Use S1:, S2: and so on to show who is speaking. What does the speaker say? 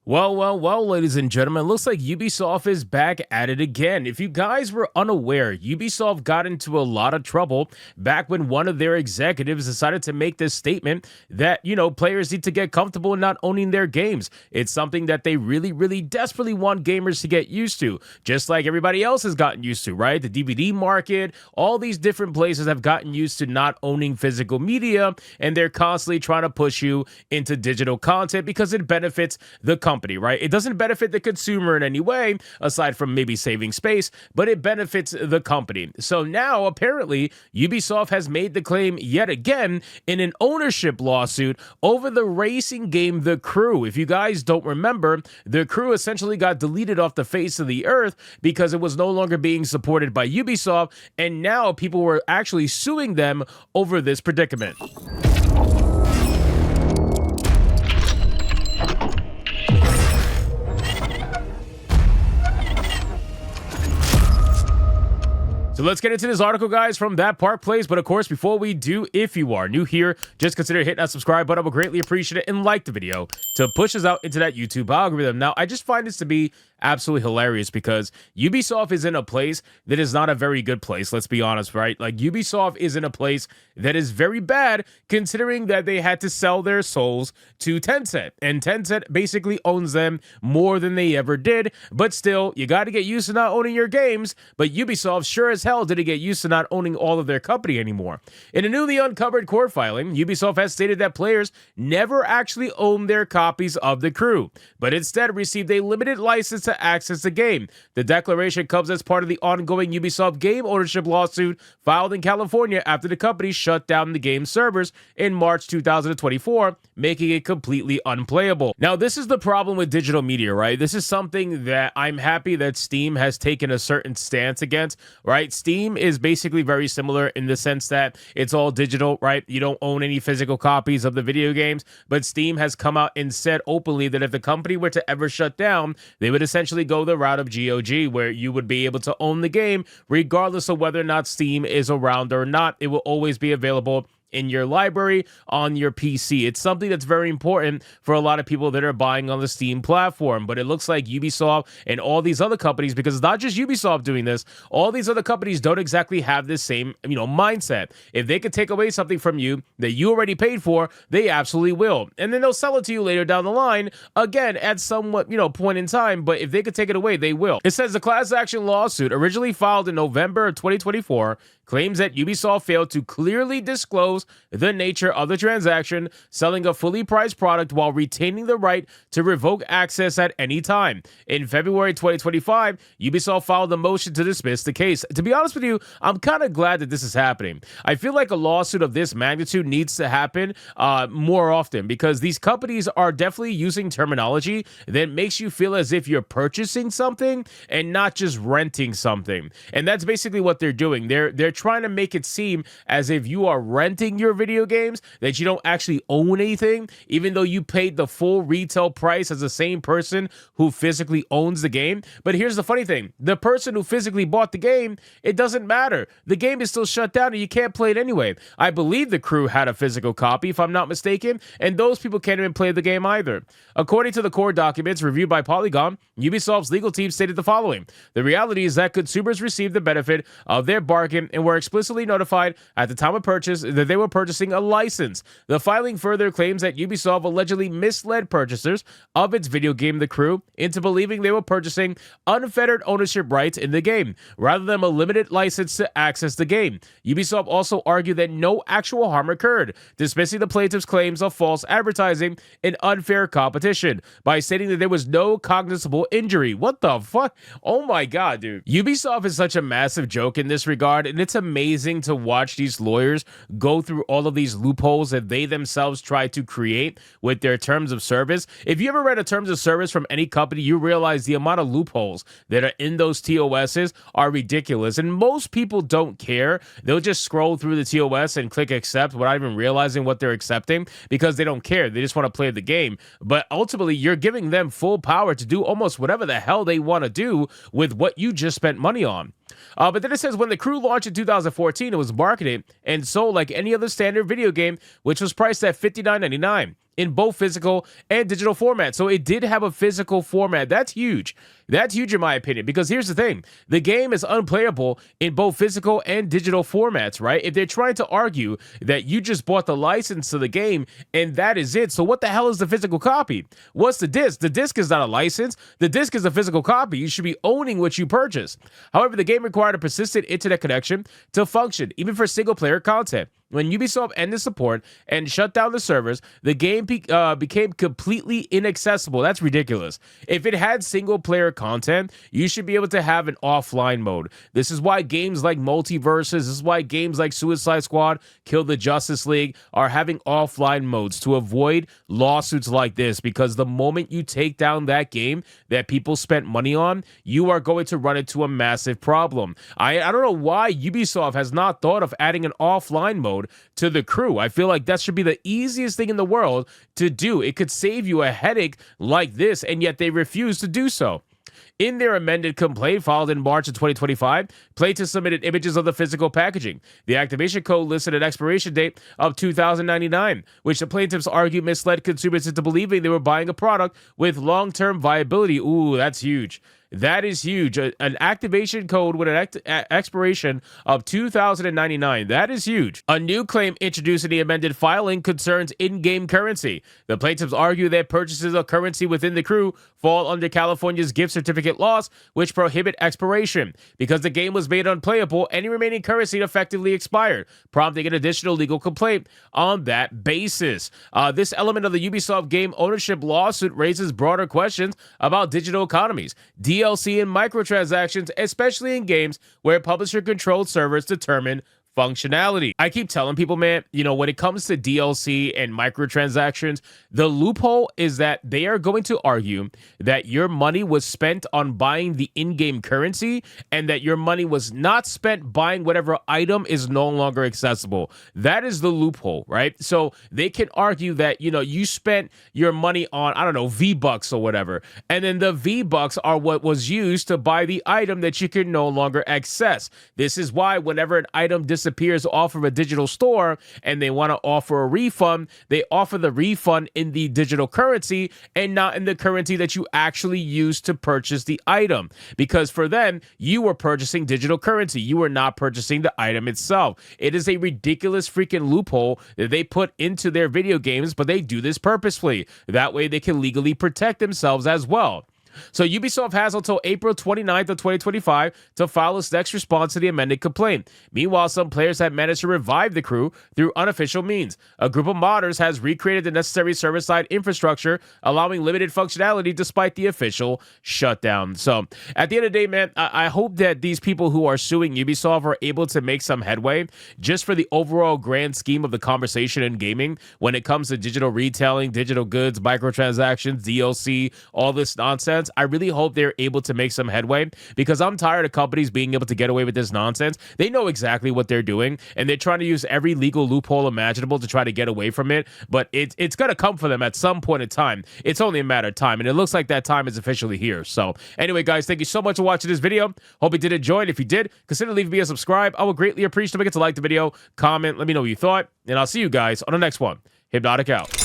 S1: Well, ladies and gentlemen, looks like Ubisoft is back at it again. If you guys were unaware, Ubisoft got into a lot of trouble back when one of their executives decided to make this statement that, players need to get comfortable not owning their games. It's something that they really desperately want gamers to get used to, just like everybody else has gotten used to, right? The DVD market, all these different places have gotten used to not owning physical media, and they're constantly trying to push you into digital content because it benefits the company, right? It doesn't benefit the consumer in any way, aside from maybe saving space, but it benefits the company. So now, apparently, Ubisoft has made the claim yet again in an ownership lawsuit over the racing game The Crew. If you guys don't remember, The Crew essentially got deleted off the face of the earth because it was no longer being supported by Ubisoft, and now people were actually suing them over this predicament. So let's get into this article, guys, from That Park Plays. But of course, before we do, if you are new here, just consider hitting that subscribe button. I would greatly appreciate it, and like the video to push us out into that YouTube algorithm. Now, I just find this to be absolutely hilarious because Ubisoft is in a place that is not a very good place. Let's be honest, right? Like, Ubisoft is in a place that is very bad, considering that they had to sell their souls to Tencent, and Tencent basically owns them more than they ever did. But still, you got to get used to not owning your games. But Ubisoft sure as hell didn't get used to not owning all of their company anymore. In a newly uncovered court filing, Ubisoft has stated that players never actually owned their copies of The Crew, but instead received a limited license to access the game. The declaration comes as part of the ongoing Ubisoft game ownership lawsuit filed in California after the company shut down the game's servers in March 2024, making it completely unplayable. Now, this is the problem with digital media, right? This is something that I'm happy that Steam has taken a certain stance against, right? Steam is basically very similar in the sense that it's all digital, right? You don't own any physical copies of the video games, but Steam has come out and said openly that if the company were to ever shut down, they would essentially go the route of GOG, where you would be able to own the game regardless of whether or not Steam is around or not. It will always be available in your library on your PC. It's something that's very important for a lot of people that are buying on the Steam platform. But it looks like Ubisoft and all these other companies, because it's not just Ubisoft doing this, all these other companies don't exactly have this same, mindset. If they could take away something from you that you already paid for, they absolutely will. And then they'll sell it to you later down the line, again, at somewhat, point in time. But if they could take it away, they will. It says the class action lawsuit, originally filed in November of 2024, claims that Ubisoft failed to clearly disclose the nature of the transaction, selling a fully priced product while retaining the right to revoke access at any time. In February 2025, Ubisoft filed a motion to dismiss the case. To be honest with you, I'm kind of glad that this is happening. I feel like a lawsuit of this magnitude needs to happen more often, because these companies are definitely using terminology that makes you feel as if you're purchasing something and not just renting something. And that's basically what they're doing. They're trying to make it seem as if you are renting your video games, that you don't actually own anything, even though you paid the full retail price as the same person who physically owns the game. But here's the funny thing. The person who physically bought the game, it doesn't matter. The game is still shut down and you can't play it anyway. I believe The Crew had a physical copy, if I'm not mistaken, and those people can't even play the game either. According to the court documents reviewed by Polygon, Ubisoft's legal team stated the following: the reality is that consumers received the benefit of their bargain and were explicitly notified at the time of purchase that they were purchasing a license. The filing further claims that Ubisoft allegedly misled purchasers of its video game The Crew into believing they were purchasing unfettered ownership rights in the game, rather than a limited license to access the game. Ubisoft also argued that no actual harm occurred, dismissing the plaintiff's claims of false advertising and unfair competition by stating that there was no cognizable injury. What the fuck? Oh my god, dude. Ubisoft is such a massive joke in this regard, and it's amazing to watch these lawyers go through all of these loopholes that they themselves try to create with their terms of service. If you ever read a terms of service from any company, you realize the amount of loopholes that are in those TOSs are ridiculous, and most people don't care. They'll just scroll through the TOS and click accept without even realizing what they're accepting, because they don't care. They just want to play the game. But ultimately, you're giving them full power to do almost whatever the hell they want to do with what you just spent money on. But then it says, when The Crew launched in 2014, it was marketed and sold like any other standard video game, which was priced at $59.99. in both physical and digital formats. So it did have a physical format. That's huge. That's huge in my opinion, because here's the thing. The game is unplayable in both physical and digital formats, right? If they're trying to argue that you just bought the license to the game and that is it, so what the hell is the physical copy? What's the disc? The disc is not a license. The disc is a physical copy. You should be owning what you purchased. However, the game required a persistent internet connection to function, even for single-player content. When Ubisoft ended support and shut down the servers, the game became completely inaccessible. That's ridiculous. If it had single-player content, you should be able to have an offline mode. This is why games like Multiverses, this is why games like Suicide Squad, Kill the Justice League are having offline modes to avoid lawsuits like this, because the moment you take down that game that people spent money on, you are going to run into a massive problem. I don't know why Ubisoft has not thought of adding an offline mode to the Crew. I feel like that should be the easiest thing in the world to do. It could save you a headache like this, and yet they refuse to do so. In their amended complaint filed in March of 2025, plaintiffs submitted images of the physical packaging. The activation code listed an expiration date of 2099, which the plaintiffs argue misled consumers into believing they were buying a product with long-term viability. Ooh, that's huge. That is huge. An activation code with an expiration of 2099. That is huge. A new claim introduced in the amended filing concerns in-game currency. The plaintiffs argue that purchases of currency within the Crew fall under California's gift certificate laws, which prohibit expiration. Because the game was made unplayable, any remaining currency effectively expired, prompting an additional legal complaint on that basis. This element of the Ubisoft game ownership lawsuit raises broader questions about digital economies, DLC, and microtransactions, especially in games where publisher-controlled servers determine functionality. I keep telling people, man, when it comes to DLC and microtransactions, the loophole is that they are going to argue that your money was spent on buying the in-game currency and that your money was not spent buying whatever item is no longer accessible. That is the loophole, right? So they can argue that, you spent your money on, I don't know, V-Bucks or whatever, and then the V-Bucks are what was used to buy the item that you can no longer access. This is why whenever an item disappears off of a digital store and they want to offer a refund, they offer the refund in the digital currency and not in the currency that you actually used to purchase the item. Because for them, you were purchasing digital currency. You were not purchasing the item itself. It is a ridiculous freaking loophole that they put into their video games, but they do this purposefully. That way they can legally protect themselves as well. So Ubisoft has until April 29th of 2025 to file its next response to the amended complaint. Meanwhile, some players have managed to revive the Crew through unofficial means. A group of modders has recreated the necessary server-side infrastructure, allowing limited functionality despite the official shutdown. So at the end of the day, man, I hope that these people who are suing Ubisoft are able to make some headway just for the overall grand scheme of the conversation in gaming when it comes to digital retailing, digital goods, microtransactions, DLC, all this nonsense. I really hope they're able to make some headway, because I'm tired of companies being able to get away with this nonsense. They know exactly what they're doing, and they're trying to use every legal loophole imaginable to try to get away from it, but it's going to come for them at some point in time. It's only a matter of time, and it looks like that time is officially here. So anyway, guys, thank you so much for watching this video. Hope you did enjoy it. If you did, consider leaving me a subscribe. I would greatly appreciate it. Don't forget to like the video, comment, let me know what you thought, and I'll see you guys on the next one. Hypnotic out.